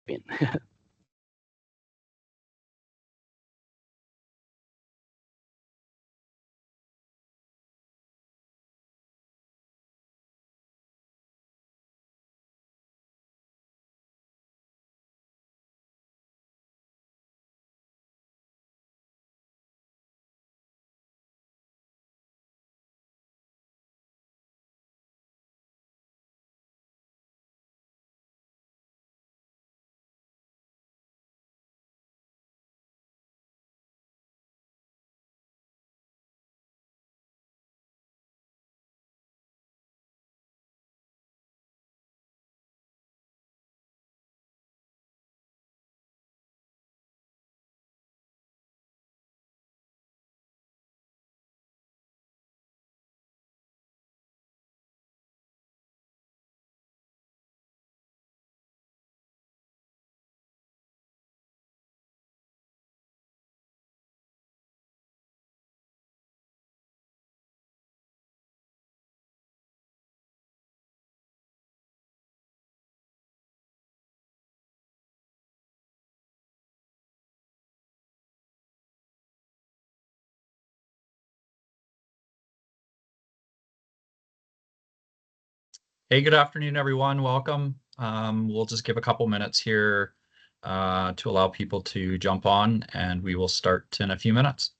Bien. Hey, good afternoon, everyone. Welcome. We'll just give a couple minutes here to allow people to jump on, and we will start in a few minutes.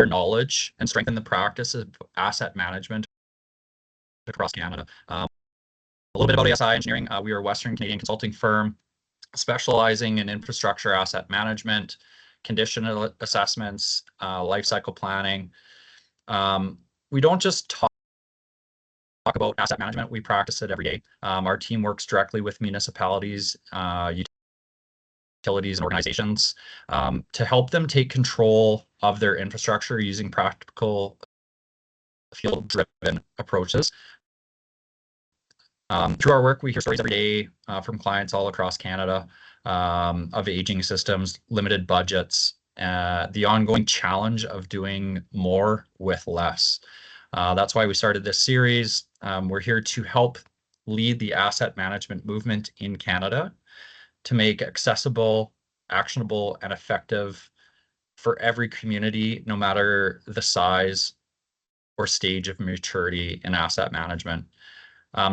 knowledge and strengthen the practice of asset management across Canada. A little bit about ASI Engineering. We are a Western Canadian consulting firm specializing in infrastructure asset management, condition assessments, life cycle planning. We don't just talk about asset management, we practice it every day. Our team works directly with municipalities, utilities, and organizations to help them take control of their infrastructure using practical field-driven approaches. Through our work, we hear stories every day from clients all across Canada of aging systems, limited budgets, the ongoing challenge of doing more with less. That's why we started this series. We're here to help lead the asset management movement in Canada to make accessible, actionable, and effective for every community, no matter the size or stage of maturity in asset management.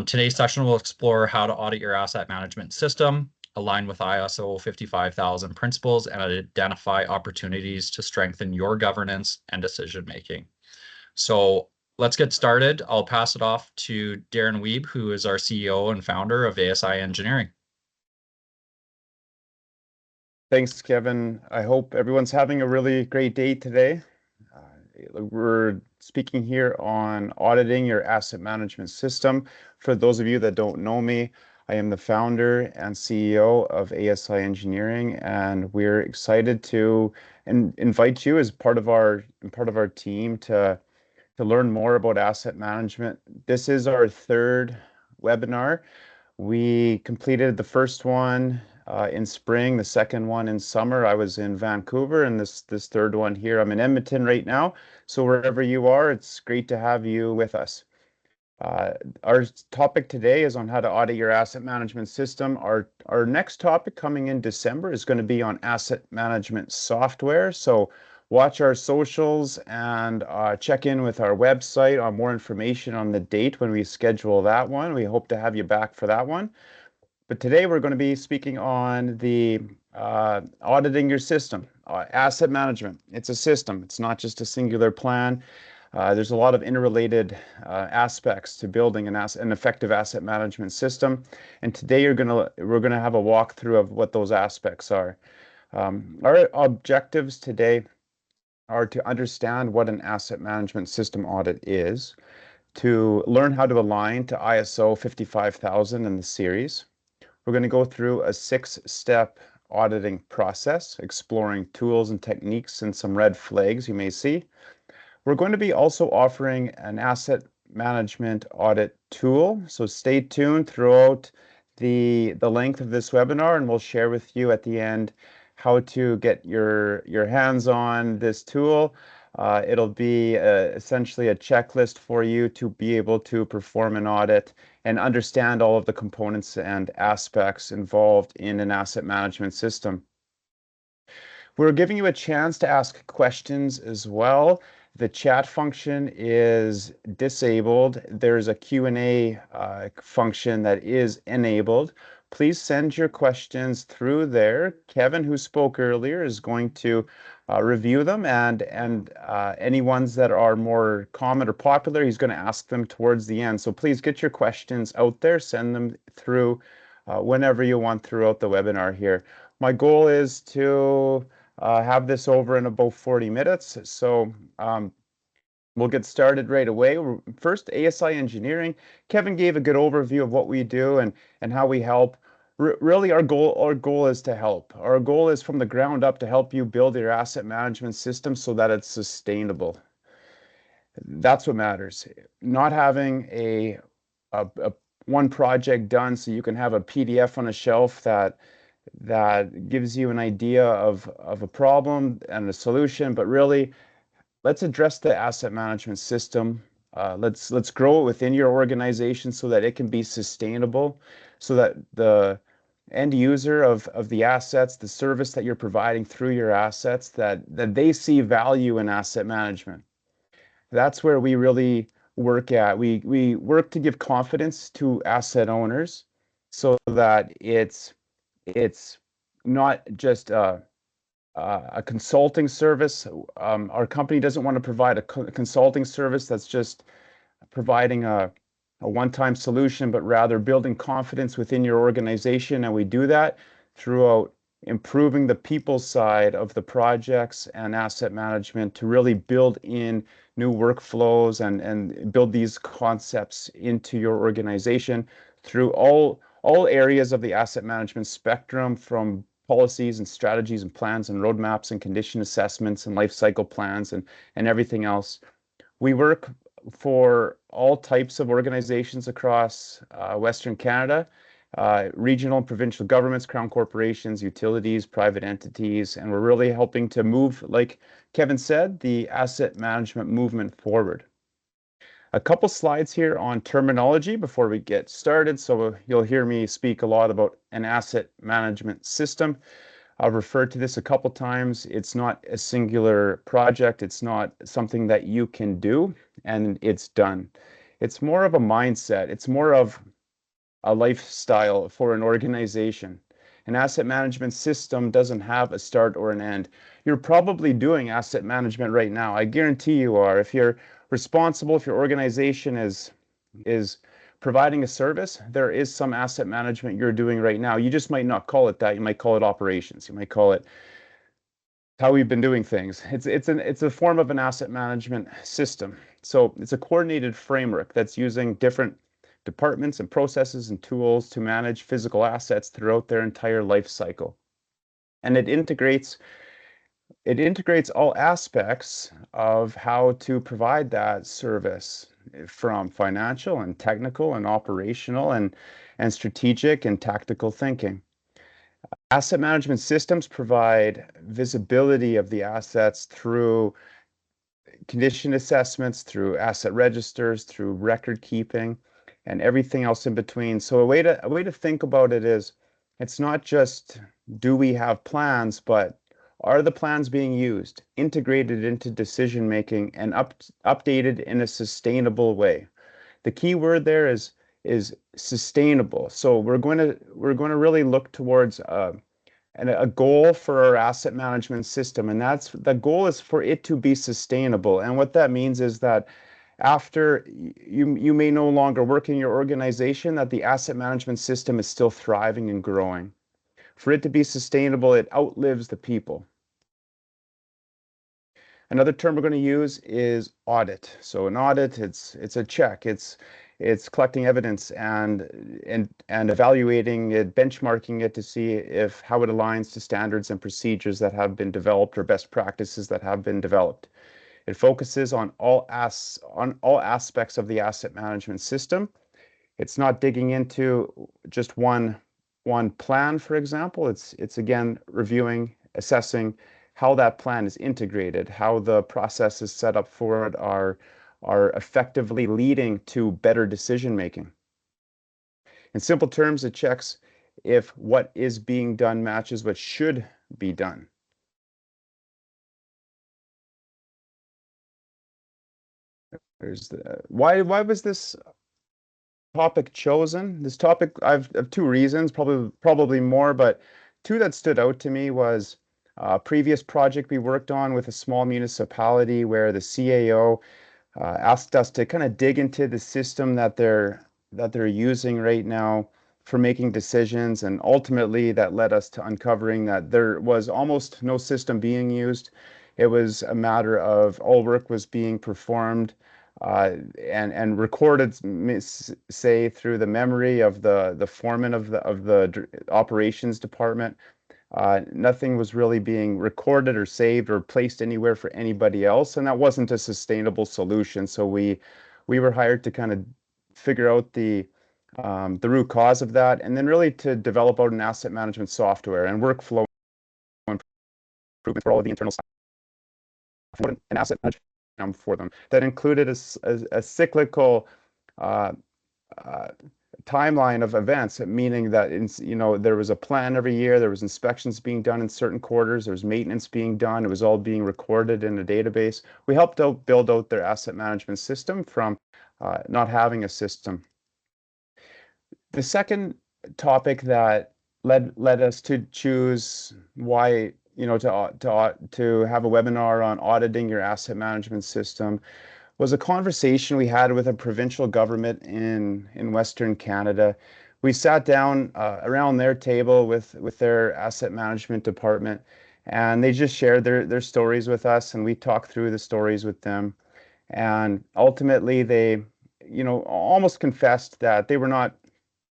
Today's session will explore how to audit your asset management system, align with ISO 55000 principles, and identify opportunities to strengthen your governance and decision-making. So let's get started. I'll pass it off to Darren Wiebe, who is our CEO and founder of ASI Engineering. Thanks, Kevin. I hope everyone's having a really great day today. We're speaking here on auditing your asset management system. For those of you that don't know me, I am the founder and CEO of ASI Engineering, and we're excited to invite you as part of our team to learn more about asset management. This is our third webinar. We completed the first one in spring, the second one in summer. I was in Vancouver, and this third one here, I'm in Edmonton right now. So wherever you are, it's great to have you with us. Our topic today is on how to audit your asset management system. Our next topic coming in December is going to be on asset management software. So watch our socials and check in with our website on more information on the date when we schedule that one. We hope to have you back for that one. But today we're going to be speaking on the auditing your system, asset management. It's a system. It's not just a singular plan. There's a lot of interrelated aspects to building an effective asset management system. And today we're going to have a walkthrough of what those aspects are. Our objectives today are to understand what an asset management system audit is, to learn how to align to ISO 55000 in the series. We're going to go through a 6-step auditing process, exploring tools and techniques and some red flags you may see. We're going to be also offering an asset management audit tool, so stay tuned throughout the length of this webinar, and we'll share with you at the end how to get your hands on this tool. It'll be essentially a checklist for you to be able to perform an audit and understand all of the components and aspects involved in an asset management system. We're giving you a chance to ask questions as well. The chat function is disabled. There's a Q&A function that is enabled. Please send your questions through there. Kevin, who spoke earlier, is going to review them, and any ones that are more common or popular, he's going to ask them towards the end. So please get your questions out there, send them through whenever you want throughout the webinar here. My goal is to have this over in about 40 minutes. So we'll get started right away. First, ASI Engineering. Kevin gave a good overview of what we do and how we help. Really, our goal is to help. Our goal is from the ground up to help you build your asset management system so that it's sustainable. That's what matters. Not having a one project done so you can have a PDF on a shelf that gives you an idea of a problem and a solution, but really, let's address the asset management system. Let's grow it within your organization so that it can be sustainable, so that the end user of the assets, the service that you're providing through your assets, that they see value in asset management. That's where we really work at. We work to give confidence to asset owners so that it's not just a consulting service. Our company doesn't want to provide a consulting service that's just providing a one-time solution, but rather building confidence within your organization. And we do that throughout improving the people side of the projects and asset management to really build in new workflows and build these concepts into your organization through all areas of the asset management spectrum, from policies and strategies and plans and roadmaps and condition assessments and life cycle plans and everything else. We work for all types of organizations across Western Canada, regional and provincial governments, crown corporations, utilities, private entities, and we're really helping to move, like Kevin said, the asset management movement forward. A couple slides here on terminology before we get started. So you'll hear me speak a lot about an asset management system. I've referred to this a couple times. It's not a singular project. It's not something that you can do and it's done. It's more of a mindset. It's more of a lifestyle for an organization. An asset management system doesn't have a start or an end. You're probably doing asset management right now. I guarantee you are. If you're responsible, if your organization is providing a service, there is some asset management you're doing right now. You just might not call it that. You might call it operations. You might call it how we've been doing things. It's a form of an asset management system. So it's a coordinated framework that's using different departments and processes and tools to manage physical assets throughout their entire life cycle. And it integrates all aspects of how to provide that service, from financial and technical and operational and strategic and tactical thinking. Asset management systems provide visibility of the assets through condition assessments, through asset registers, through record keeping, and everything else in between. So a way to think about it is, it's not just, do we have plans, but are the plans being used, integrated into decision making, and updated in a sustainable way? The key word there is sustainable. So we're going to really look towards a goal for our asset management system, and that's the goal is for it to be sustainable. And what that means is that after you may no longer work in your organization, that the asset management system is still thriving and growing. For it to be sustainable, it outlives the people. Another term we're going to use is audit. So an audit, it's a check. It's collecting evidence and evaluating it, benchmarking it to see if how it aligns to standards and procedures that have been developed or best practices that have been developed. It focuses on all aspects of the asset management system. It's not digging into just one plan, for example. It's again reviewing, assessing how that plan is integrated, how the processes set up for it are effectively leading to better decision making. In simple terms, it checks if what is being done matches what should be done. Why was this topic chosen? This topic, I've two reasons, probably more, but two that stood out to me was a previous project we worked on with a small municipality where the CAO asked us to kind of dig into the system that they're using right now for making decisions, and ultimately that led us to uncovering that there was almost no system being used. It was a matter of all work was being performed and recorded, say, through the memory of the foreman of the operations department. Nothing was really being recorded or saved or placed anywhere for anybody else, and that wasn't a sustainable solution. So we were hired to kind of figure out the root cause of that, and then really to develop out an asset management software and workflow improvement for all of the internal staff, an asset management for them that included a cyclical uh, uh, timeline of events, meaning that there was a plan every year, there was inspections being done in certain quarters, there was maintenance being done, it was all being recorded in a database. We helped out build out their asset management system from not having a system. The second topic that led us to choose why to have a webinar on auditing your asset management system was a conversation we had with a provincial government in Western Canada. We sat down around their table with their asset management department, and they just shared their stories with us, and we talked through the stories with them. And ultimately, they, almost confessed that they were not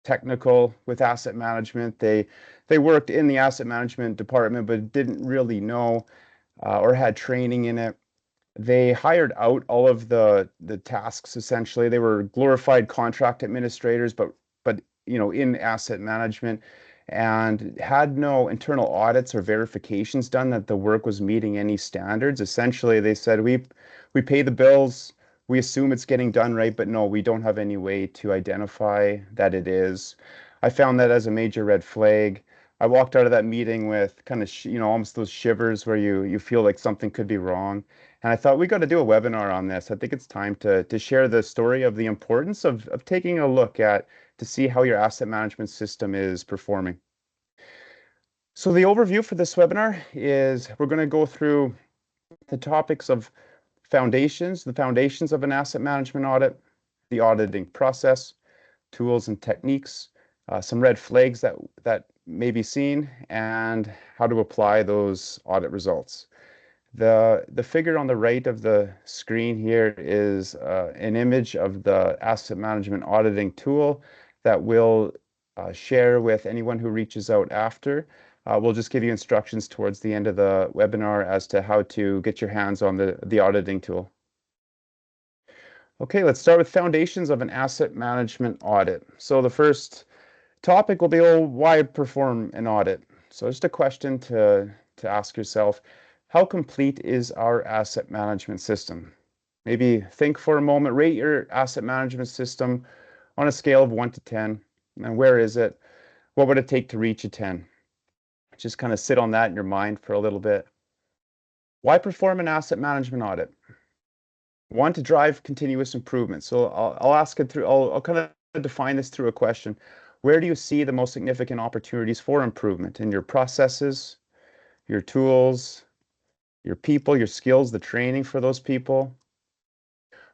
technical with asset management. They worked in the asset management department, but didn't really know or had training in it. They hired out all of the tasks essentially. They were glorified contract administrators, but in asset management, and had no internal audits or verifications done that the work was meeting any standards. Essentially, they said we pay the bills, we assume it's getting done right, but no, we don't have any way to identify that it is. I found that as a major red flag. I walked out of that meeting with kind of almost those shivers where you feel like something could be wrong. And I thought we got to do a webinar on this. I think it's time to share the story of the importance of taking a look at to see how your asset management system is performing. So the overview for this webinar is we're going to go through the topics of the foundations of an asset management audit, the auditing process, tools and techniques, some red flags that may be seen, and how to apply those audit results. The figure on the right of the screen here is an image of the asset management auditing tool that we'll share with anyone who reaches out after. We'll just give you instructions towards the end of the webinar as to how to get your hands on the auditing tool. Okay, let's start with foundations of an asset management audit. So the first topic will be, why perform an audit? So just a question to ask yourself, how complete is our asset management system? Maybe think for a moment, rate your asset management system on a scale of 1 to 10. And where is it? What would it take to reach a 10? Just kind of sit on that in your mind for a little bit. Why perform an asset management audit? One, to drive continuous improvement. So I'll ask it through, I'll kind of define this through a question. Where do you see the most significant opportunities for improvement in your processes, your tools, your people, your skills, the training for those people?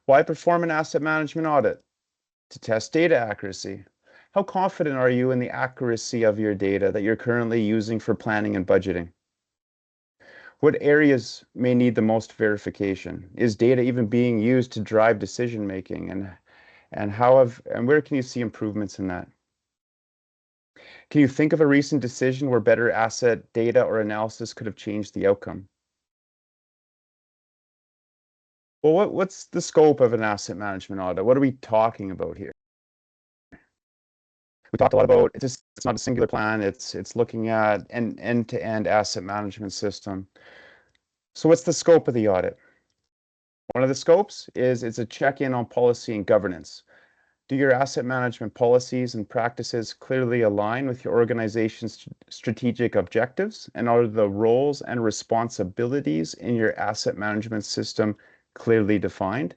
Why perform an asset management audit? To test data accuracy. How confident are you in the accuracy of your data that you're currently using for planning and budgeting? What areas may need the most verification? Is data even being used to drive decision making? And where can you see improvements in that? Can you think of a recent decision where better asset data or analysis could have changed the outcome? Well, what's the scope of an asset management audit? What are we talking about here? We talked a lot about it's not a singular plan. It's looking at an end-to-end asset management system. So what's the scope of the audit? One of the scopes is it's a check-in on policy and governance. Do your asset management policies and practices clearly align with your organization's strategic objectives? And are the roles and responsibilities in your asset management system clearly defined?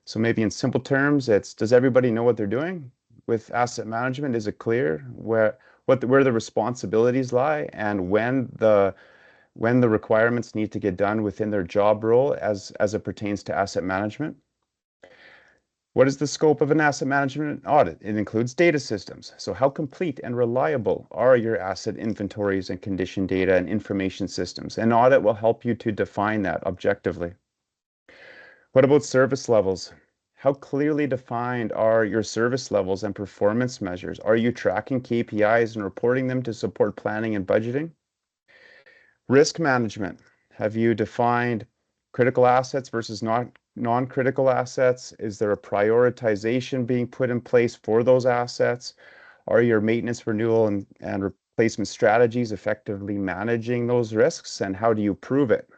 So maybe in simple terms, does everybody know what they're doing? With asset management, is it clear where the responsibilities lie and when the requirements need to get done within their job role as it pertains to asset management? What is the scope of an asset management audit? It includes data systems. So how complete and reliable are your asset inventories and condition data and information systems? An audit will help you to define that objectively. What about service levels? How clearly defined are your service levels and performance measures? Are you tracking KPIs and reporting them to support planning and budgeting? Risk management. Have you defined critical assets versus non-critical assets? Is there a prioritization being put in place for those assets? Are your maintenance, renewal, and replacement strategies effectively managing those risks? And how do you prove it?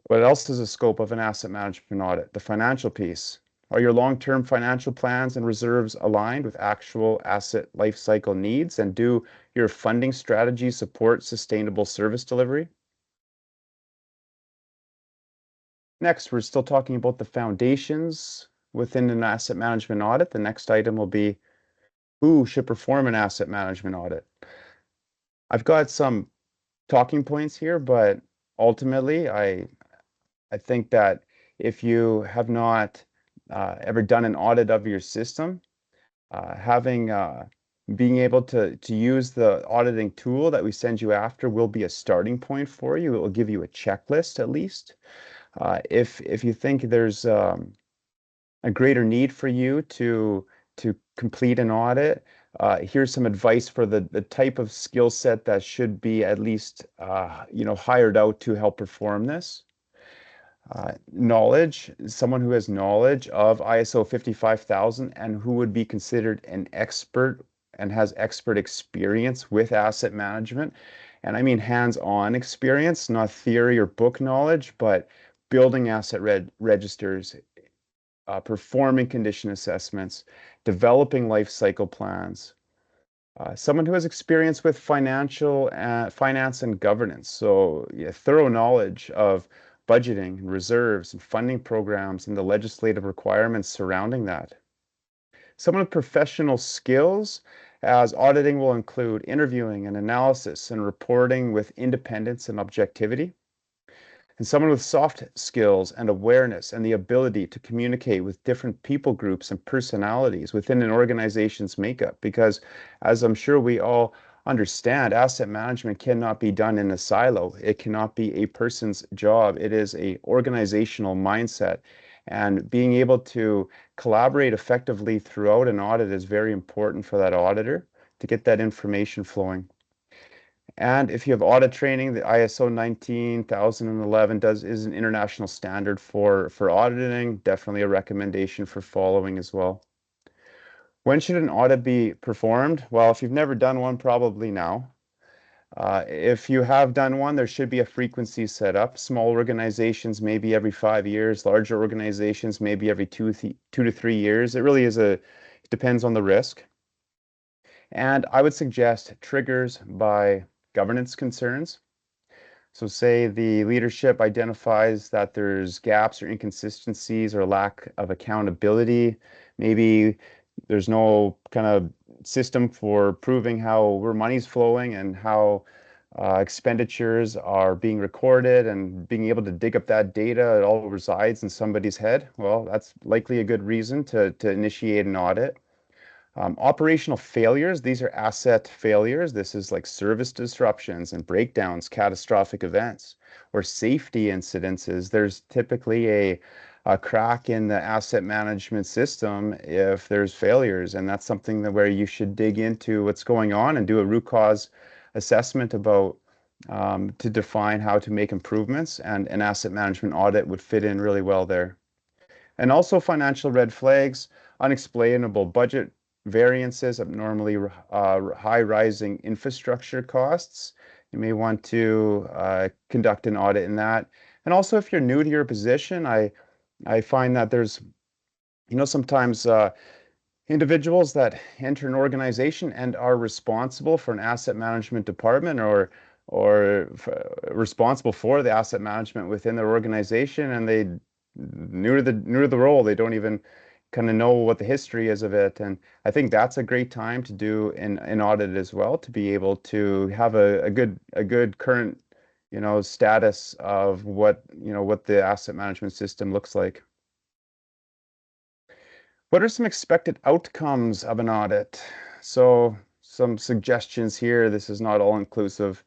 What else is the scope of an asset management audit? The financial piece. Are your long-term financial plans and reserves aligned with actual asset lifecycle needs? And do your funding strategies support sustainable service delivery? Next, we're still talking about the foundations within an asset management audit. The next item will be, who should perform an asset management audit? I've got some talking points here, but ultimately, I think that if you have not ever done an audit of your system, having being able to use the auditing tool that we send you after will be a starting point for you. It will give you a checklist at least. If you think there's a greater need for you to complete an audit, here's some advice for the type of skill set that should be at least hired out to help perform this. Knowledge, someone who has knowledge of ISO 55000 and who would be considered an expert and has expert experience with asset management. And I mean hands-on experience, not theory or book knowledge, but building asset registers, performing condition assessments, developing life cycle plans. Someone who has experience with finance and governance, so yeah, thorough knowledge of budgeting and reserves and funding programs and the legislative requirements surrounding that. Someone with professional skills, as auditing will include interviewing and analysis and reporting with independence and objectivity, and someone with soft skills and awareness and the ability to communicate with different people groups and personalities within an organization's makeup. Because, as I'm sure we all understand, asset management cannot be done in a silo. It cannot be a person's job. It is a organizational mindset. And being able to collaborate effectively throughout an audit is very important for that auditor to get that information flowing. And if you have audit training, the ISO 19011 is an international standard for auditing, definitely a recommendation for following as well. When should an audit be performed? Well, if you've never done one, probably now. If you have done one, there should be a frequency set up. Small organizations, maybe every 5 years. Larger organizations, maybe every 2 to 3 years. It really it depends on the risk. And I would suggest triggers by governance concerns. So say the leadership identifies that there's gaps or inconsistencies or lack of accountability. Maybe there's no kind of system for proving how where money's flowing and how expenditures are being recorded and being able to dig up that data. It all resides in somebody's head. Well, that's likely a good reason to initiate an audit. Operational failures, these are asset failures. This is like service disruptions and breakdowns, catastrophic events, or safety incidences. There's typically a crack in the asset management system if there's failures, and that's something that where you should dig into what's going on and do a root cause assessment about to define how to make improvements, and an asset management audit would fit in really well there. And also financial red flags, unexplainable budget variances, abnormally high rising infrastructure costs. You may want to conduct an audit in that. And also, if you're new to your position, I find that there's, sometimes individuals that enter an organization and are responsible for an asset management department or responsible for the asset management within their organization, and they new to the role, they don't even kind of know what the history is of it. And I think that's a great time to do an audit as well, to be able to have a good current status of what the asset management system looks like. What are some expected outcomes of an audit? So some suggestions here. This is not all inclusive,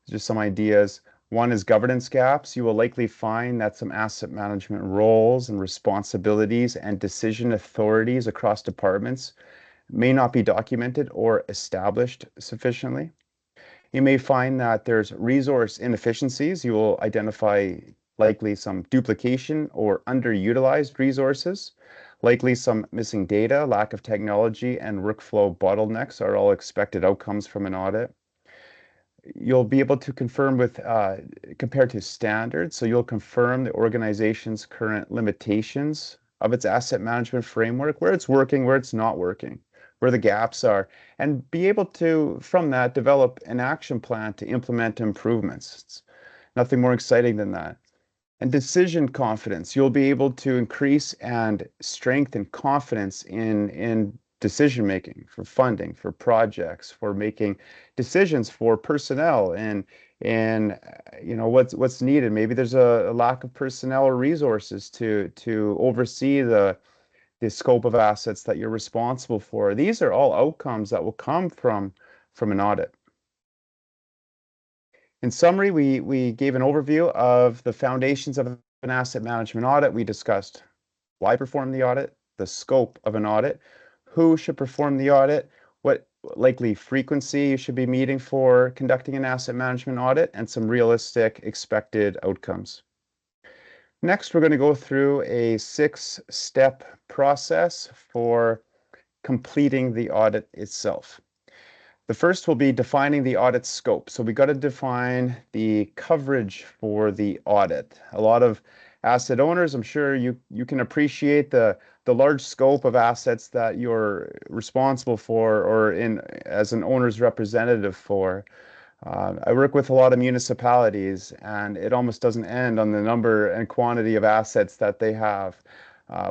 just some ideas. One is governance gaps. You will likely find that some asset management roles and responsibilities and decision authorities across departments may not be documented or established sufficiently. You may find that there's resource inefficiencies. You will identify likely some duplication or underutilized resources. Likely some missing data, lack of technology, and workflow bottlenecks are all expected outcomes from an audit. You'll be able to confirm with compared to standards. So you'll confirm the organization's current limitations of its asset management framework, where it's working, where it's not working, where the gaps are, and be able to, from that, develop an action plan to implement improvements. It's nothing more exciting than that. And decision confidence, you'll be able to increase and strengthen confidence in decision making for funding, for projects, for making decisions for personnel, and in what's needed. Maybe there's a lack of personnel or resources to oversee the scope of assets that you're responsible for. These are all outcomes that will come from an audit. In summary, we gave an overview of the foundations of an asset management audit. We discussed why perform the audit, the scope of an audit, who should perform the audit, what likely frequency you should be meeting for conducting an asset management audit, and some realistic expected outcomes. Next, we're going to go through a 6-step process for completing the audit itself. The first will be defining the audit scope. So we got to define the coverage for the audit. A lot of asset owners, I'm sure you can appreciate the large scope of assets that you're responsible for or in as an owner's representative for. I work with a lot of municipalities, and it almost doesn't end on the number and quantity of assets that they have.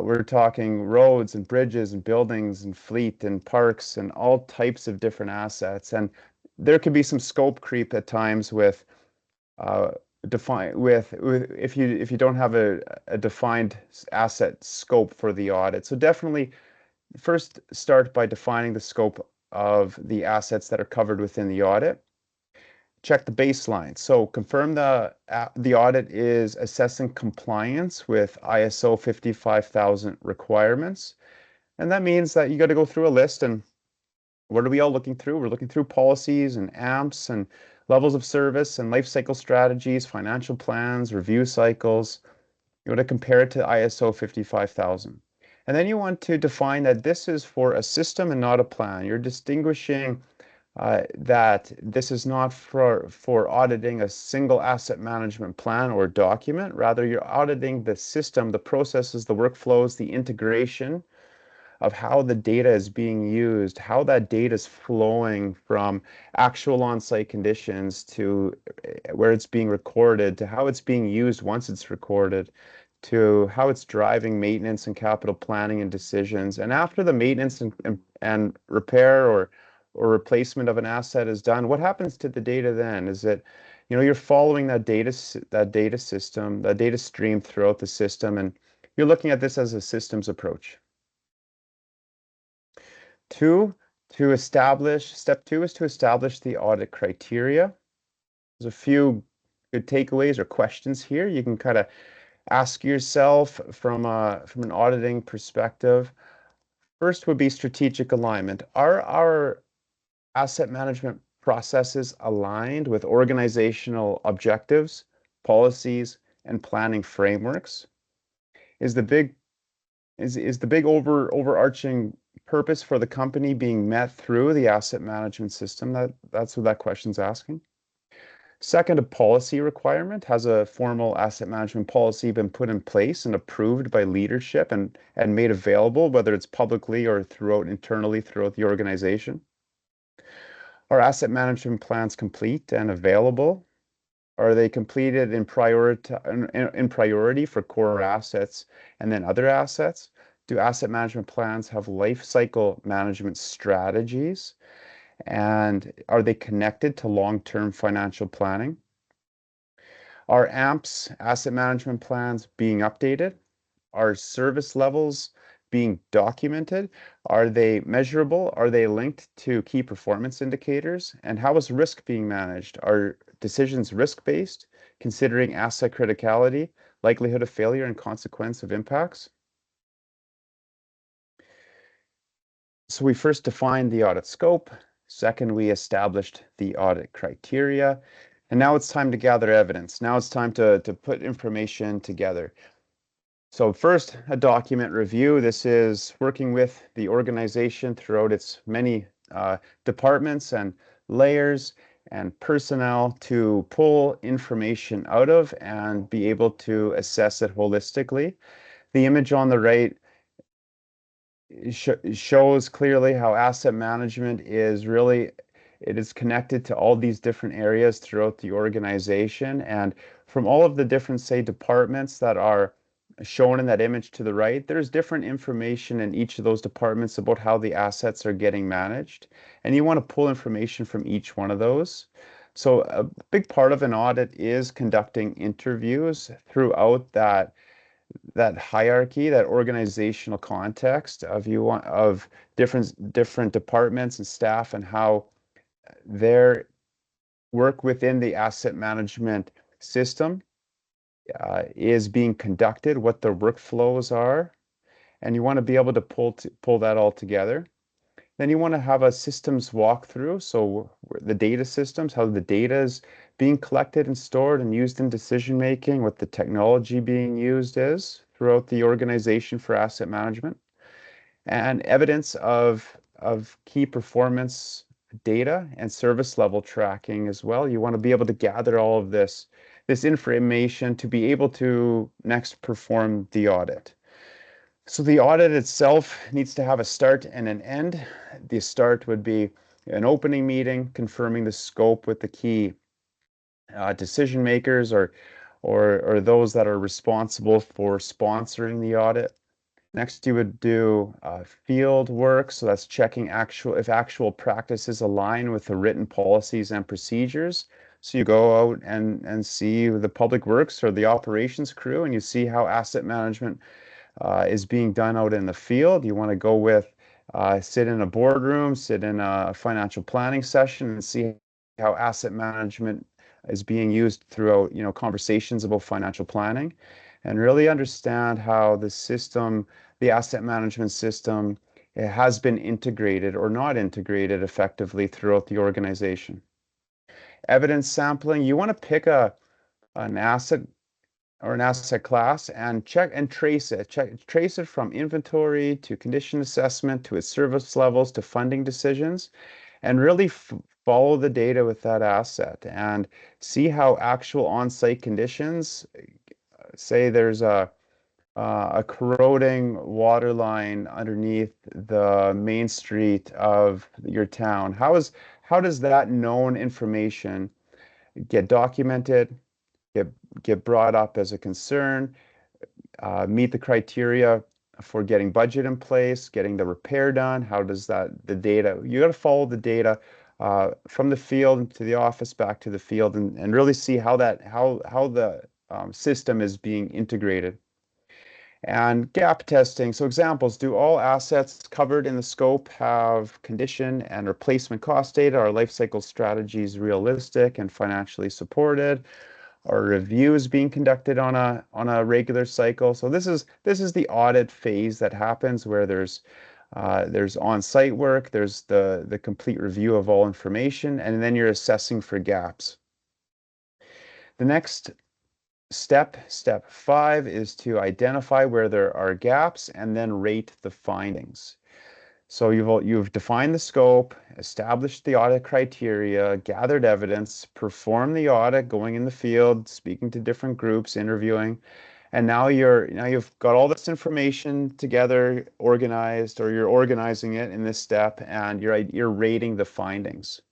We're talking roads and bridges and buildings and fleet and parks and all types of different assets. And there can be some scope creep at times with if you don't have a defined asset scope for the audit. So definitely first start by defining the scope of the assets that are covered within the audit. Check the baseline. So confirm the audit is assessing compliance with ISO 55000 requirements. And that means that you got to go through a list. And what are we all looking through? We're looking through policies and AMPs and levels of service and life cycle strategies, financial plans, review cycles. You want to compare it to ISO 55000. And then you want to define that this is for a system and not a plan. You're distinguishing that this is not for auditing a single asset management plan or document. Rather, you're auditing the system, the processes, the workflows, the integration of how the data is being used, how that data is flowing from actual on-site conditions to where it's being recorded, to how it's being used once it's recorded, to how it's driving maintenance and capital planning and decisions. And after the maintenance and repair or replacement of an asset is done, what happens to the data then? Is it, you're following that data system, that data stream throughout the system, and you're looking at this as a systems approach. Step two is to establish the audit criteria. There's a few good takeaways or questions here you can kind of ask yourself from an auditing perspective. First would be strategic alignment. Are our asset management processes aligned with organizational objectives, policies, and planning frameworks? Is the big overarching purpose for the company being met through the asset management system? That's what that question's asking. Second, a policy requirement. Has a formal asset management policy been put in place and approved by leadership and made available, whether it's publicly or internally throughout the organization? Are asset management plans complete and available? Are they completed in priority for core assets and then other assets? Do asset management plans have life cycle management strategies? And are they connected to long-term financial planning? Are AMPs, asset management plans, being updated? Are service levels being documented? Are they measurable? Are they linked to key performance indicators? And how is risk being managed? Are decisions risk-based, considering asset criticality, likelihood of failure, and consequence of impacts? So we first defined the audit scope. Second, we established the audit criteria. And now it's time to gather evidence. Now it's time to put information together. So first, a document review. This is working with the organization throughout its many departments and layers and personnel to pull information out of and be able to assess it holistically. The image on the right shows clearly how asset management is really, it is connected to all these different areas throughout the organization. And from all of the different, say, departments that are shown in that image to the right, there's different information in each of those departments about how the assets are getting managed. And you want to pull information from each one of those. So a big part of an audit is conducting interviews throughout that hierarchy, that organizational context of different departments and staff and how their work within the asset management system is being conducted, what the workflows are, and you want to be able to pull that all together. Then you want to have a systems walkthrough. So the data systems, how the data is being collected and stored and used in decision making, what the technology being used is throughout the organization for asset management, and evidence of key performance data and service level tracking as well. You want to be able to gather all of this information to be able to next perform the audit. So the audit itself needs to have a start and an end. The start would be an opening meeting, confirming the scope with the key decision makers or those that are responsible for sponsoring the audit. Next, you would do field work, so that's checking if actual practices align with the written policies and procedures. So you go out and see the public works or the operations crew, and you see how asset management is being done out in the field. You want to go sit in a boardroom, sit in a financial planning session, and see how asset management is being used throughout, conversations about financial planning, and really understand how the asset management system, it has been integrated or not integrated effectively throughout the organization. Evidence sampling, you want to pick an asset or an asset class and check and trace it. Trace it from inventory to condition assessment to its service levels to funding decisions, and really follow the data with that asset and see how actual on-site conditions, say there's a corroding water line underneath the main street of your town. How does that known information get documented, get get brought up as a concern, meet the criteria for getting budget in place, getting the repair done? How does the data, you got to follow the data from the field to the office, back to the field, and really see how the system is being integrated. And gap testing. So examples, do all assets covered in the scope have condition and replacement cost data? Are life cycle strategies realistic and financially supported? Are reviews being conducted on a regular cycle? So this is the audit phase that happens where there's on-site work, there's the complete review of all information, and then you're assessing for gaps. The next step 5, is to identify where there are gaps and then rate the findings. So you've defined the scope, established the audit criteria, gathered evidence, performed the audit, going in the field, speaking to different groups, interviewing, and now you've got all this information together, organized, or you're organizing it in this step, and you're rating the findings.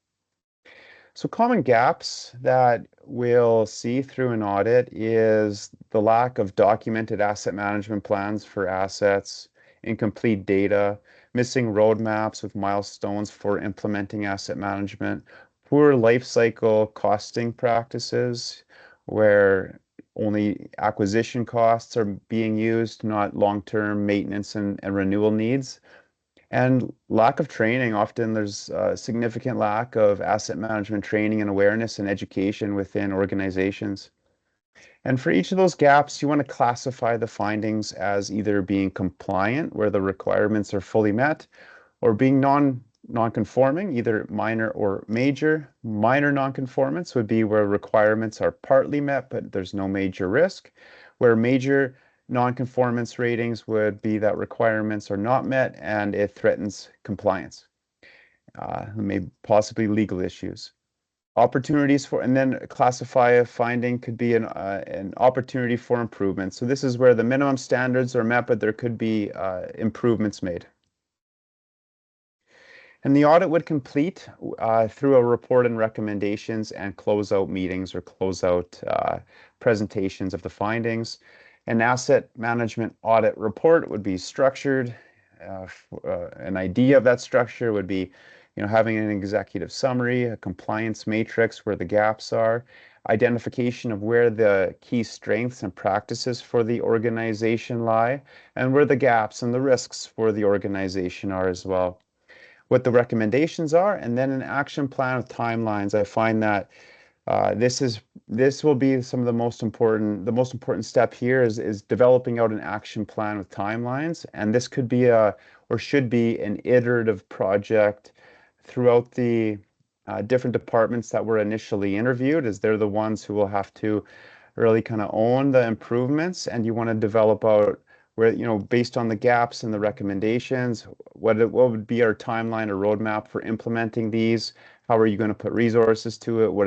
So common gaps that we'll see through an audit is the lack of documented asset management plans for assets, incomplete data, missing roadmaps with milestones for implementing asset management, poor life cycle costing practices where only acquisition costs are being used, not long-term maintenance and renewal needs. And lack of training. Often there's a significant lack of asset management training and awareness and education within organizations. And for each of those gaps, you want to classify the findings as either being compliant, where the requirements are fully met, or being non-conforming, either minor or major. Minor non-conformance would be where requirements are partly met, but there's no major risk. Where major non-conformance ratings would be that requirements are not met and it threatens compliance, maybe possibly legal issues. Opportunities for, and then classify a finding could be an opportunity for improvement. So this is where the minimum standards are met, but there could be improvements made. And the audit would complete through a report and recommendations and closeout meetings or closeout presentations of the findings. An asset management audit report would be structured. An idea of that structure would be having an executive summary, a compliance matrix where the gaps are, identification of where the key strengths and practices for the organization lie, and where the gaps and the risks for the organization are as well, what the recommendations are, and then an action plan with timelines. I find that this will be some of the most important step here is developing out an action plan with timelines, and this could be or should be an iterative project throughout the different departments that were initially interviewed, as they're the ones who will have to really kind of own the improvements, and you want to develop out where, based on the gaps and the recommendations, what would be our timeline or roadmap for implementing these? How are you going to put resources to it? What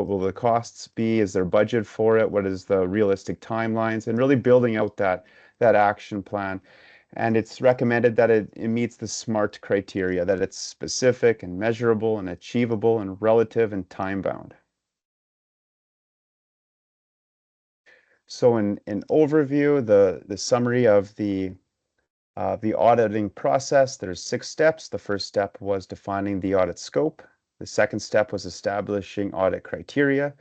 will the costs be? Is there budget for it? What is the realistic timelines? And really building out that action plan. And it's recommended that it meets the SMART criteria, that it's specific and measurable and achievable and relative and time bound. So in overview, the summary of the auditing process, there's 6 steps. The first step was defining the audit scope. The second step was establishing audit criteria.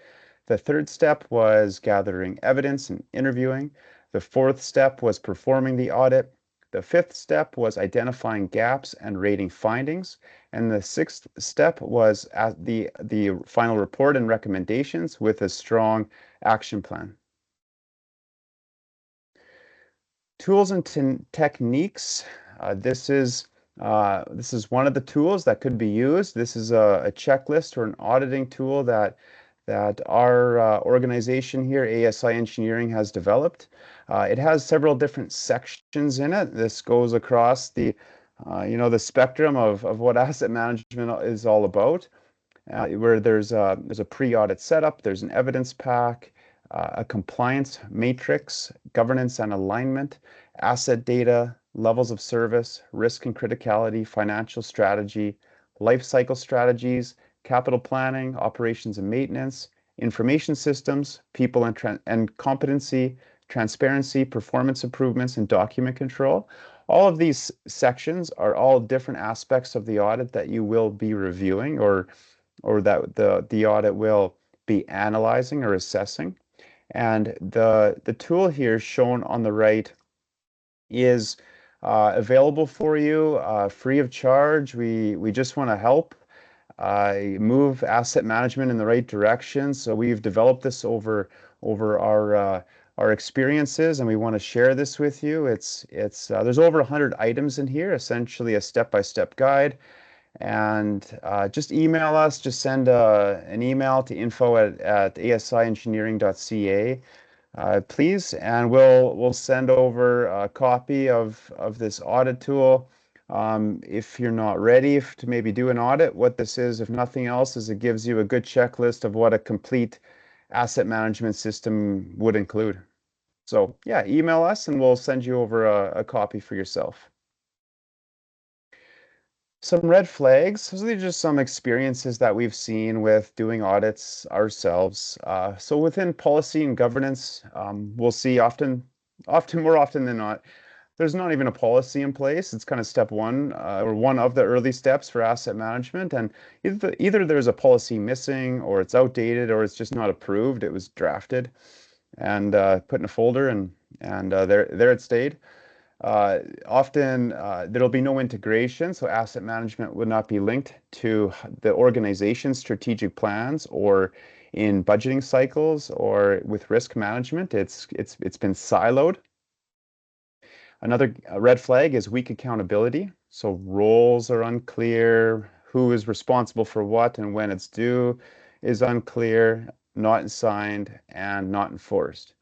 The third step was gathering evidence and interviewing. The fourth step was performing the audit. The fifth step was identifying gaps and rating findings. And the sixth step was at the final report and recommendations with a strong action plan. Tools and techniques. This is one of the tools that could be used. This is a checklist or an auditing tool that our organization here, ASI Engineering, has developed. It has several different sections in it. This goes across the spectrum of what asset management is all about, where there's a pre-audit setup, there's an evidence pack, a compliance matrix, governance and alignment, asset data, levels of service, risk and criticality, financial strategy, life cycle strategies, capital planning, operations and maintenance, information systems, people and competency, transparency, performance improvements, and document control. All of these sections are all different aspects of the audit that you will be reviewing, or that the audit will be analyzing or assessing. And the tool here shown on the right is available for you free of charge. We just want to help move asset management in the right direction. So we've developed this over our experiences, and we want to share this with you. It's there's over 100 items in here, essentially a step-by-step guide. And just email us, just send an email to info at asiengineering.ca, please, and we'll send over a copy of this audit tool. If you're not ready to maybe do an audit, what this is, if nothing else, is it gives you a good checklist of what a complete asset management system would include. So yeah, email us and we'll send you over a copy for yourself. Some red flags. So these are just some experiences that we've seen with doing audits ourselves. So within policy and governance, we'll see more often than not, there's not even a policy in place. It's kind of step one, or one of the early steps for asset management. And either there's a policy missing, or it's outdated, or it's just not approved. It was drafted and put in a folder, and there it stayed. Often there'll be no integration, so asset management would not be linked to the organization's strategic plans or in budgeting cycles or with risk management. It's been siloed. Another red flag is weak accountability. So roles are unclear, who is responsible for what and when it's due is unclear, not signed, and not enforced.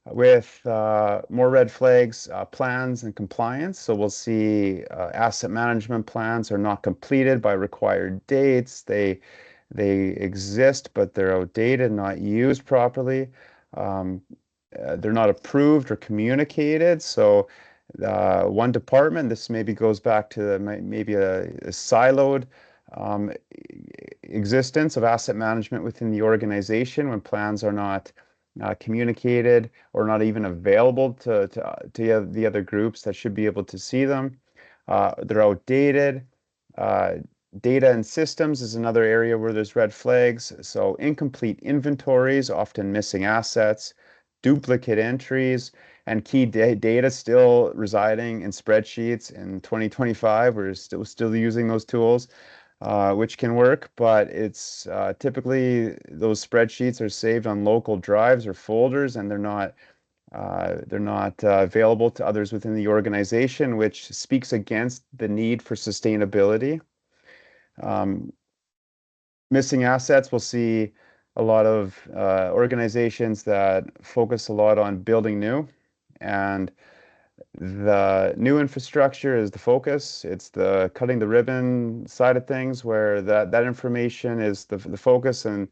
With more red flags, plans and compliance. So we'll see asset management plans are not completed by required dates. They exist, but they're outdated, not used properly. They're not approved or communicated. So one department, this maybe goes back to maybe a siloed um, existence of asset management within the organization when plans are not communicated or not even available to the other groups that should be able to see them. They're outdated. Uh, Data and systems is another area where there's red flags. So incomplete inventories, often missing assets, duplicate entries, and key data still residing in spreadsheets in 2025. We're still using those tools, which can work, but it's typically those spreadsheets are saved on local drives or folders, and they're not available to others within the organization, which speaks against the need for sustainability. Um, Missing assets, we'll see a lot of organizations that focus a lot on building new, and the new infrastructure is the focus. It's the cutting the ribbon side of things where that information is the focus, and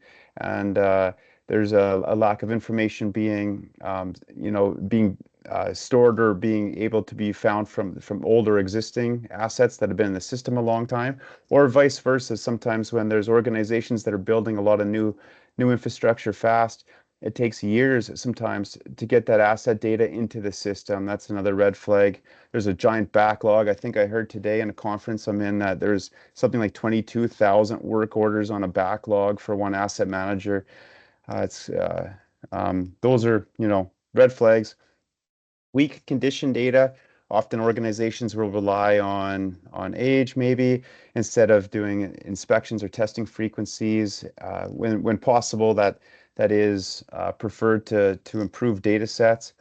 there's a lack of information being stored or being able to be found from older existing assets that have been in the system a long time, or vice versa. Sometimes when there's organizations that are building a lot of new infrastructure fast, it takes years sometimes to get that asset data into the system. That's another red flag. There's a giant backlog. I think I heard today in a conference I'm in that there's something like 22,000 work orders on a backlog for one asset manager. It's Those are, red flags. Weak condition data. Often organizations will rely on age maybe instead of doing inspections or testing frequencies. When possible, that is preferred to improve data sets,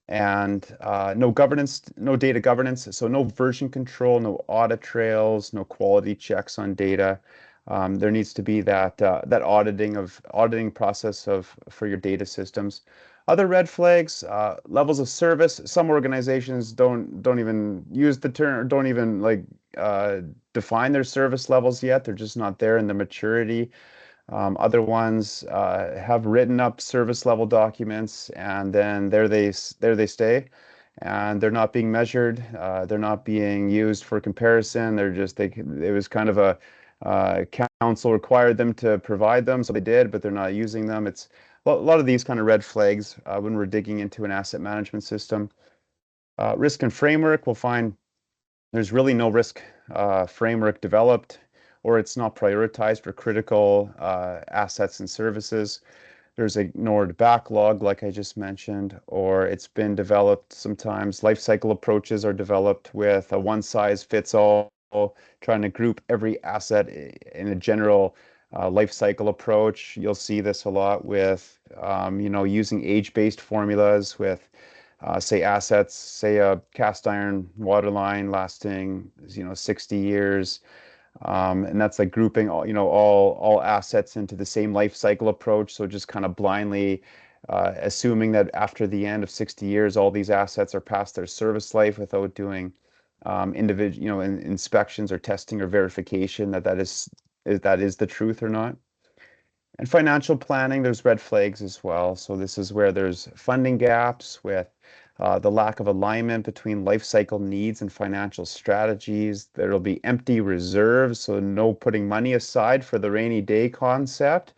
and no governance, no data governance. So no version control, no audit trails, no quality checks on data. There needs to be that auditing process for your data systems. Other red flags, levels of service. Some organizations don't even use the term, don't even define their service levels yet. They're just not there in the maturity. Other ones have written up service level documents, and then there they stay, and they're not being measured. They're not being used for comparison. It was kind of a council required them to provide them, so they did, but they're not using them. It's a lot of these kind of red flags when we're digging into an asset management system. Risk and framework, we'll find there's really no risk framework developed, or it's not prioritized for critical assets and services. There's ignored backlog, like I just mentioned, or it's been developed sometimes. Life cycle approaches are developed with a one size fits all, trying to group every asset in a general life cycle approach. You'll see this a lot with, using age-based formulas with say assets, say a cast iron water line lasting, 60 years. And that's like grouping all assets into the same life cycle approach. So just kind of blindly assuming that after the end of 60 years, all these assets are past their service life without doing individual, inspections or testing or verification that is the truth or not. And financial planning, there's red flags as well. So this is where there's funding gaps with the lack of alignment between life cycle needs and financial strategies. There'll be empty reserves, so no putting money aside for the rainy day concept.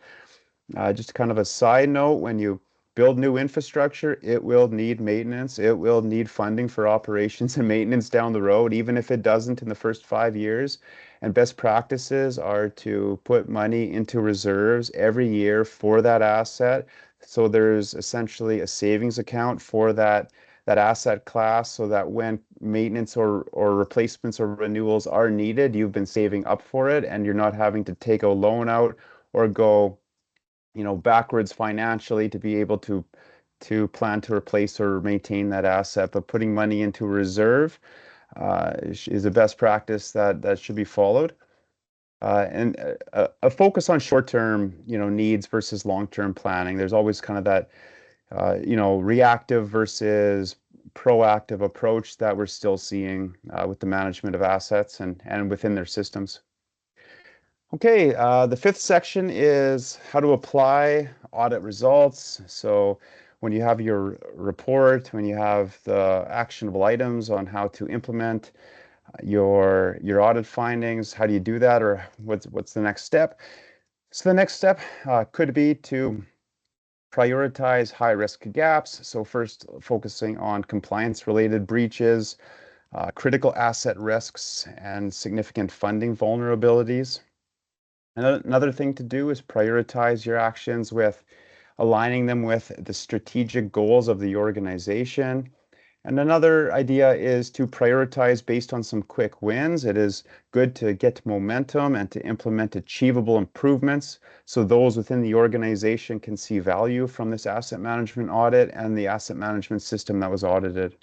Just kind of a side note, when you build new infrastructure, it will need maintenance. It will need funding for operations and maintenance down the road, even if it doesn't in the first 5 years. And best practices are to put money into reserves every year for that asset. So there's essentially a savings account for that asset class, so that when maintenance or replacements or renewals are needed, you've been saving up for it, and you're not having to take a loan out or go backwards financially to be able to plan to replace or maintain that asset. But putting money into reserve is a best practice that should be followed. And a focus on short-term, needs versus long-term planning. There's always kind of that, reactive versus proactive approach that we're still seeing with the management of assets and within their systems. Okay, the fifth section is how to apply audit results. So when you have your report, when you have the actionable items on how to implement your audit findings, how do you do that, or what's the next step? So the next step could be to prioritize high risk gaps. So first focusing on compliance related breaches, critical asset risks, and significant funding vulnerabilities. Another thing to do is prioritize your actions with aligning them with the strategic goals of the organization. And another idea is to prioritize based on some quick wins. It is good to get momentum and to implement achievable improvements so those within the organization can see value from this asset management audit and the asset management system that was audited.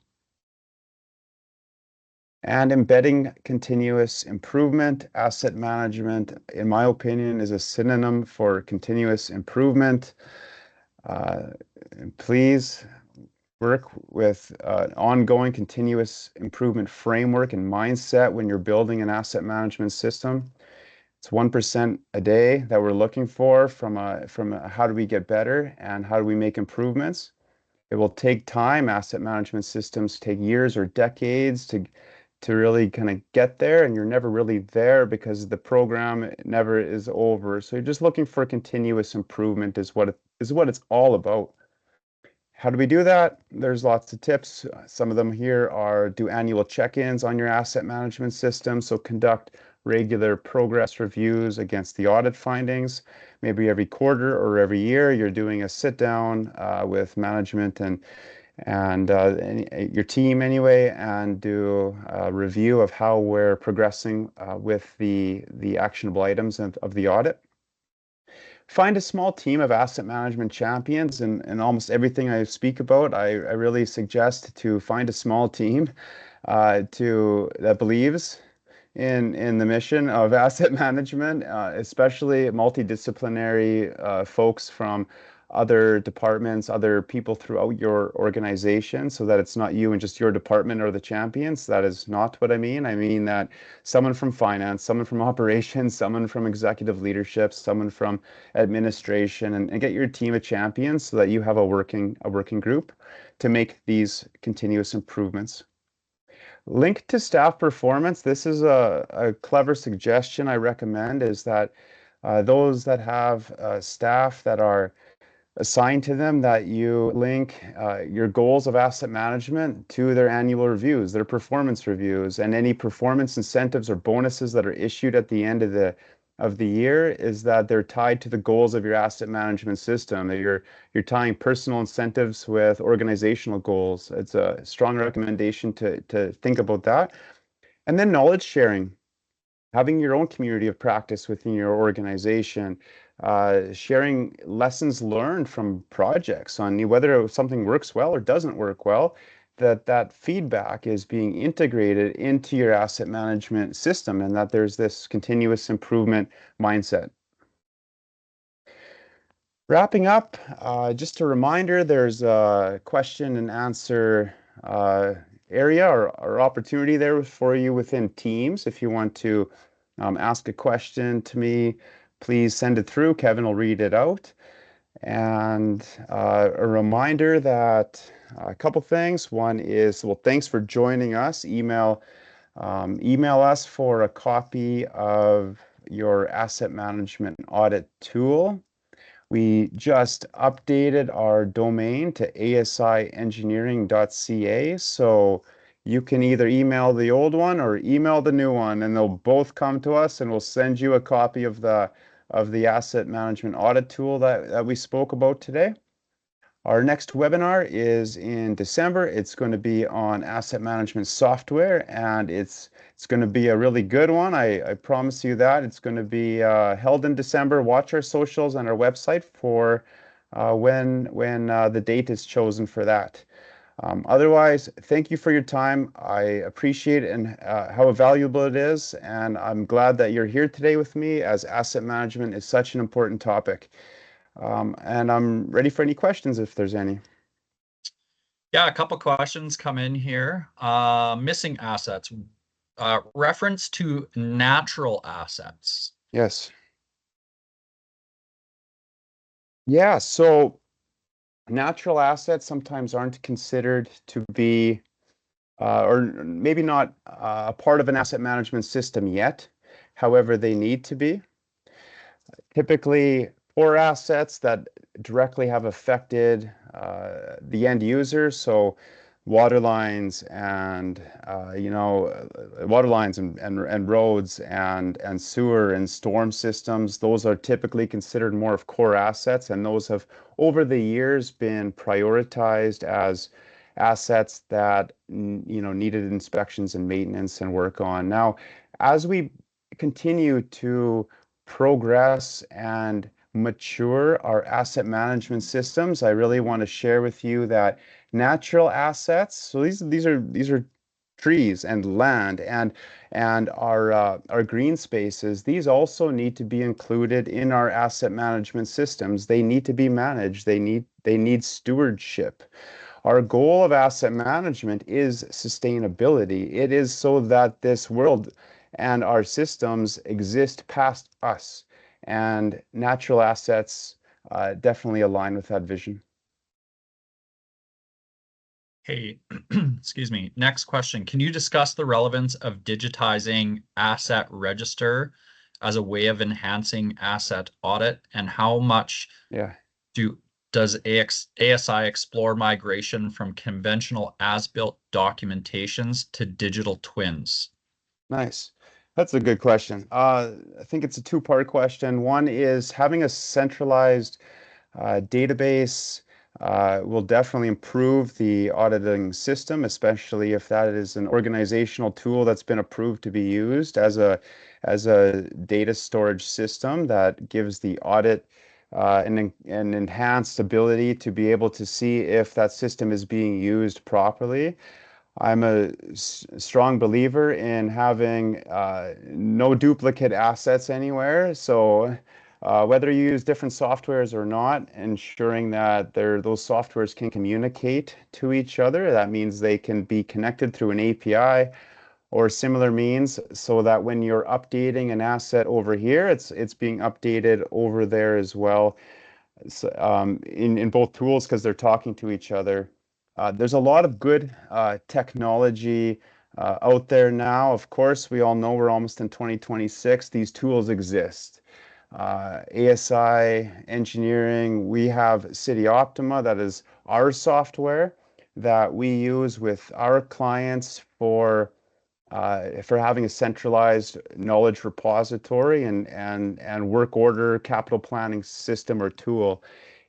And embedding continuous improvement, asset management, in my opinion, is a synonym for continuous improvement. Uh, please work with an ongoing continuous improvement framework and mindset when you're building an asset management system. It's 1% a day that we're looking for from how do we get better and how do we make improvements. It will take time. Asset management systems take years or decades to really kind of get there, and you're never really there because the program never is over. So you're just looking for continuous improvement is what it's all about. How do we do that? There's lots of tips. Some of them here are do annual check-ins on your asset management system. So conduct regular progress reviews against the audit findings. Maybe every quarter or every year, you're doing a sit down with management and your team anyway, and do a review of how we're progressing with the actionable items of the audit. Find a small team of asset management champions, and almost everything I speak about, I really suggest to find a small team that believes in the mission of asset management, especially multidisciplinary folks from other departments, other people throughout your organization, so that it's not you and just your department or the champions. That is not what I mean. I mean that someone from finance, someone from operations, someone from executive leadership, someone from administration, and get your team of champions so that you have a working group to make these continuous improvements. Link to staff performance. This is a clever suggestion I recommend is that those that have staff that are assigned to them, that you link your goals of asset management to their annual reviews, their performance reviews, and any performance incentives or bonuses that are issued at the end of the year is that they're tied to the goals of your asset management system. That you're tying personal incentives with organizational goals. It's a strong recommendation to think about that. And then knowledge sharing, having your own community of practice within your organization, sharing lessons learned from projects on whether something works well or doesn't work well, that feedback is being integrated into your asset management system and that there's this continuous improvement mindset. Wrapping up, just a reminder, there's a question and answer uh, area or opportunity there for you within Teams. If you want to ask a question to me, please send it through. Kevin will read it out. And a reminder that a couple things. One is, well, thanks for joining us. Email us for a copy of your asset management audit tool. We just updated our domain to asiengineering.ca, so you can either email the old one or email the new one, and they'll both come to us, and we'll send you a copy of the asset management audit tool that we spoke about today. Our next webinar is in December. It's going to be on asset management software, and it's going to be a really good one. I promise you that. It's going to be held in December. Watch our socials and our website for when the date is chosen for that. Otherwise, thank you for your time. I appreciate it and how valuable it is, and I'm glad that you're here today with me as asset management is such an important topic. And I'm ready for any questions if there's any. Yeah, a couple questions come in here. Missing assets. Reference to natural assets. Yes. Yeah, so natural assets sometimes aren't considered to be, or maybe not a part of an asset management system yet. However, they need to be. Typically, poor assets that directly have affected the end user. So water lines and water lines and roads and sewer and storm systems. Those are typically considered more of core assets, and those have over the years been prioritized as assets that needed inspections and maintenance and work on. Now, as we continue to progress and mature our asset management systems, I really want to share with you that natural assets, so these are trees and land and our green spaces, these also need to be included in our asset management systems. They need to be managed. They need stewardship. Our goal of asset management is sustainability. It is so that this world and our systems exist past us, and natural assets definitely align with that vision. Hey, excuse me. Next question. Can you discuss the relevance of digitizing asset register as a way of enhancing asset audit, and how much Yeah. do does ASI explore migration from conventional as-built documentations to digital twins? Nice. That's a good question. I think it's a two-part question. One is having a centralized database will definitely improve the auditing system, especially if that is an organizational tool that's been approved to be used as a data storage system that gives the audit an enhanced ability to be able to see if that system is being used properly. I'm a strong believer in having no duplicate assets anywhere. So whether you use different softwares or not, ensuring that those softwares can communicate to each other. That means they can be connected through an API or similar means, so that when you're updating an asset over here, it's being updated over there as well, in both tools, because they're talking to each other. There's a lot of good technology out there now. Of course, we all know we're almost in 2026. These tools exist. ASI engineering, we have City Optima, that is our software that we use with our clients for having a centralized knowledge repository and work order capital planning system or tool.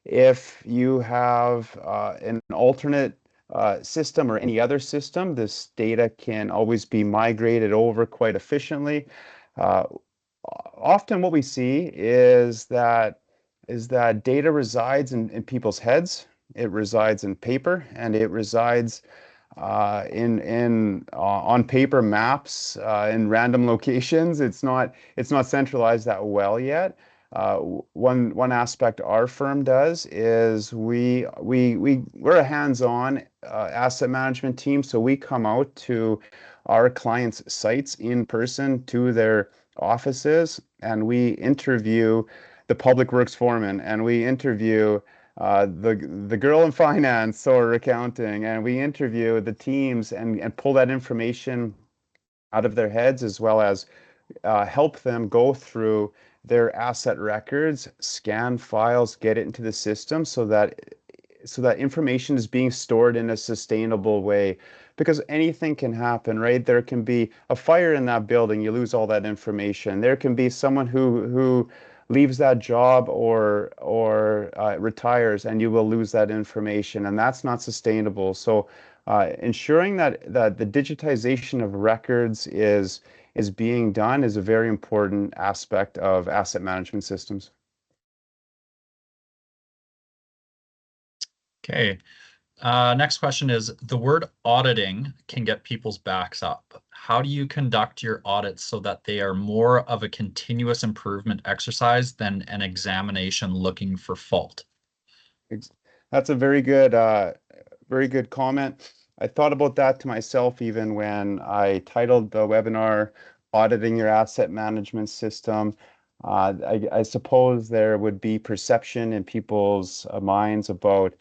If you have an alternate system or any other system, this data can always be migrated over quite efficiently. Uh, Often what we see is that data resides in people's heads, it resides in paper, and it resides in on paper maps in random locations. It's not centralized that well yet. One aspect our firm does is we're a hands-on asset management team, so we come out to our clients' sites in person to their offices, and we interview the public works foreman, and we interview the girl in finance or accounting, and we interview the teams and pull that information out of their heads, as well as help them go through their asset records, scan files, get it into the system so that information is being stored in a sustainable way. Because anything can happen, right? There can be a fire in that building, you lose all that information. There can be someone who leaves that job or retires, and you will lose that information, and that's not sustainable. So ensuring that the digitization of records is being done is a very important aspect of asset management systems. Okay. Next question is, the word auditing can get people's backs up. How do you conduct your audits so that they are more of a continuous improvement exercise than an examination looking for fault? That's a very good comment. I thought about that to myself even when I titled the webinar "Auditing Your Asset Management System." I suppose there would be perception in people's minds about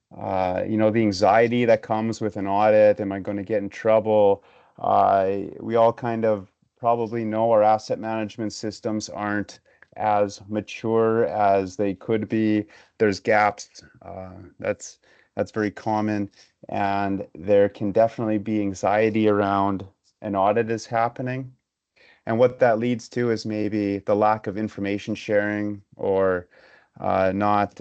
the anxiety that comes with an audit. Am I going to get in trouble? We all kind of probably know our asset management systems aren't as mature as they could be. There's gaps. That's That's very common. And there can definitely be anxiety around an audit is happening. And what that leads to is maybe the lack of information sharing or not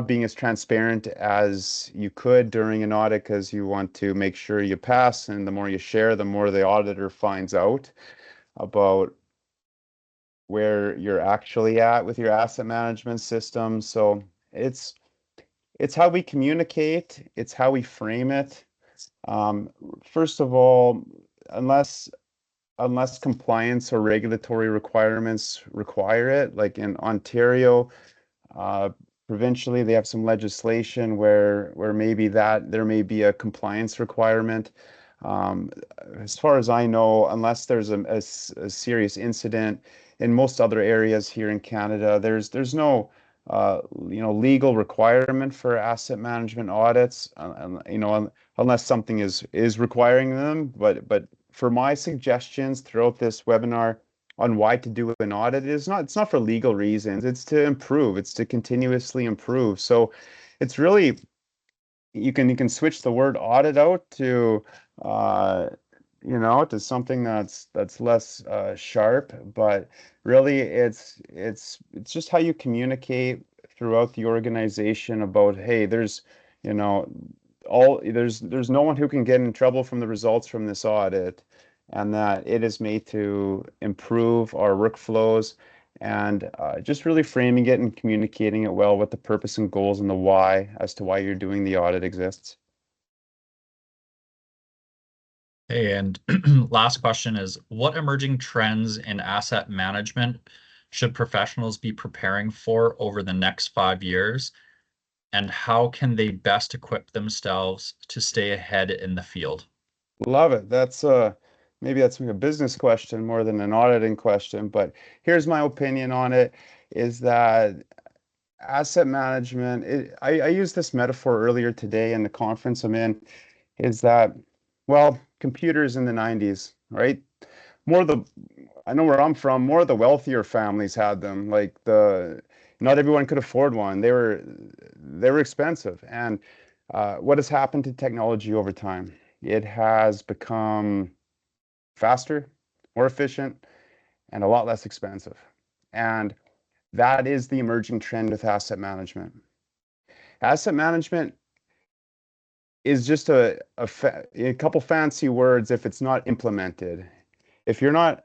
being as transparent as you could during an audit because you want to make sure you pass. And the more you share, the more the auditor finds out about where you're actually at with your asset management system. So it's it's how we communicate, it's how we frame it. Um, First of all, unless unless compliance or regulatory requirements require it, like in Ontario, uh, provincially, they have some legislation where maybe that there may be a compliance requirement. Um, as far as I know, unless there's a serious incident in most other areas here in Canada, there's no legal requirement for asset management audits, unless something is requiring them. But for my suggestions throughout this webinar on why to do an audit is not it's not for legal reasons. It's to improve. It's to continuously improve. So it's really you can switch the word audit out to uh, to something that's less sharp, but really it's just how you communicate throughout the organization about, hey, there's you know there's no one who can get in trouble from the results from this audit, and that it is made to improve our workflows and just really framing it and communicating it well, what the purpose and goals and the why as to why you're doing the audit exists. Hey, and last question is, what emerging trends in asset management should professionals be preparing for over the next 5 years, and how can they best equip themselves to stay ahead in the field? Love it. That's maybe that's a business question more than an auditing question, but here's my opinion on it is that asset management, I used this metaphor earlier today in the conference I'm in, is that, well, computers in the 90s, right? More of the, I know where I'm from, more of the wealthier families had them. Not everyone could afford one. They were expensive. And what has happened to technology over time? It has become faster, more efficient, and a lot less expensive. And that is the emerging trend with asset management. Asset management is just a couple fancy words if it's not implemented. If you're not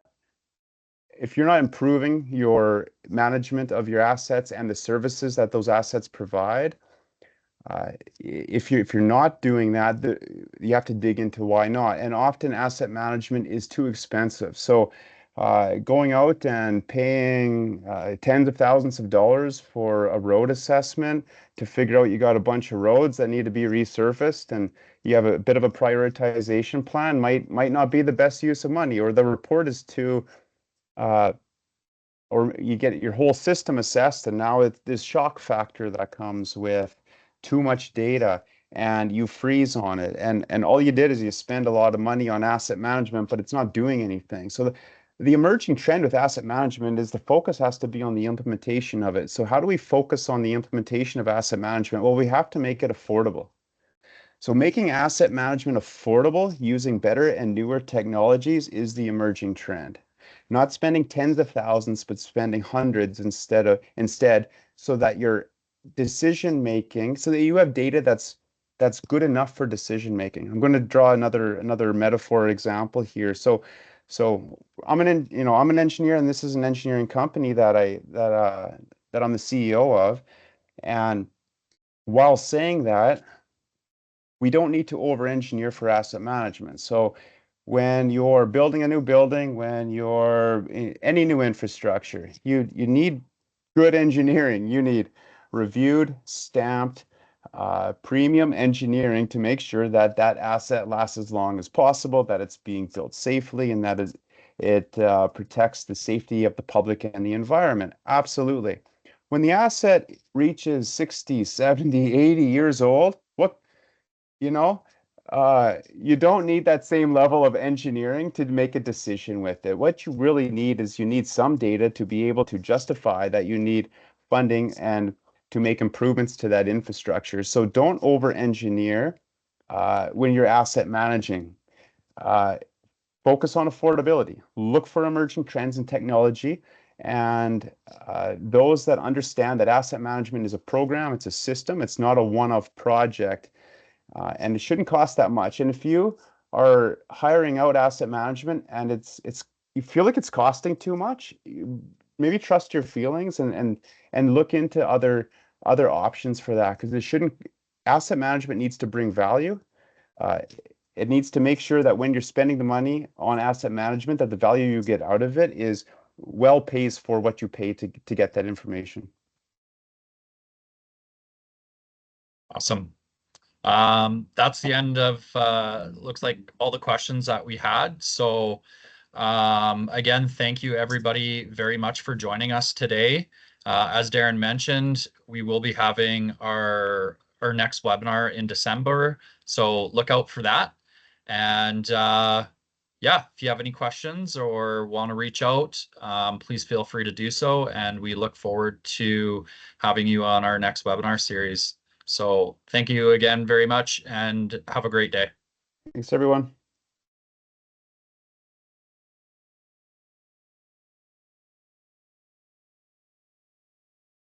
if you're not improving your management of your assets and the services that those assets provide, if you're not doing that, you have to dig into why not. And often asset management is too expensive. So going out and paying tens of thousands of dollars for a road assessment to figure out you got a bunch of roads that need to be resurfaced and you have a bit of a prioritization plan might not be the best use of money, or the report is too uh, or you get your whole system assessed, and now it's this shock factor that comes with too much data, and you freeze on it, and all you did is you spend a lot of money on asset management, but it's not doing anything. So the emerging trend with asset management is the focus has to be on the implementation of it. So how do we focus on the implementation of asset management? Well, we have to make it affordable. So making asset management affordable using better and newer technologies is the emerging trend. Not spending tens of thousands, but spending hundreds instead, so that your decision making, so that you have data that's good enough for decision making. I'm going to draw another metaphor example here. So I'm an engineer, and this is an engineering company that I'm the CEO of. And while saying that, we don't need to over-engineer for asset management. So when you're building a new building, when you're in any new infrastructure, you need good engineering. You need reviewed, stamped, premium engineering to make sure that that asset lasts as long as possible, that it's being built safely, and that it protects the safety of the public and the environment. Absolutely. When the asset reaches 60, 70, 80 years old, you know, you don't need that same level of engineering to make a decision with it. What you really need is you need some data to be able to justify that you need funding and to make improvements to that infrastructure. So don't over-engineer when you're asset managing. Uh, Focus on affordability. Look for emerging trends in technology, and those that understand that asset management is a program, it's a system, it's not a one-off project, and it shouldn't cost that much. And if you are hiring out asset management and it's you feel like it's costing too much, maybe trust your feelings and look into other options for that, because it shouldn't. Asset management needs to bring value. Uh, it needs to make sure that when you're spending the money on asset management, that the value you get out of it is well pays for what you pay to get that information. Awesome. That's the end of looks like all the questions that we had. So again, thank you everybody very much for joining us today. As Darren mentioned, we will be having our next webinar in December, so look out for that. And yeah, if you have any questions or want to reach out, please feel free to do so. And we look forward to having you on our next webinar series. So thank you again very much and have a great day. Thanks, everyone.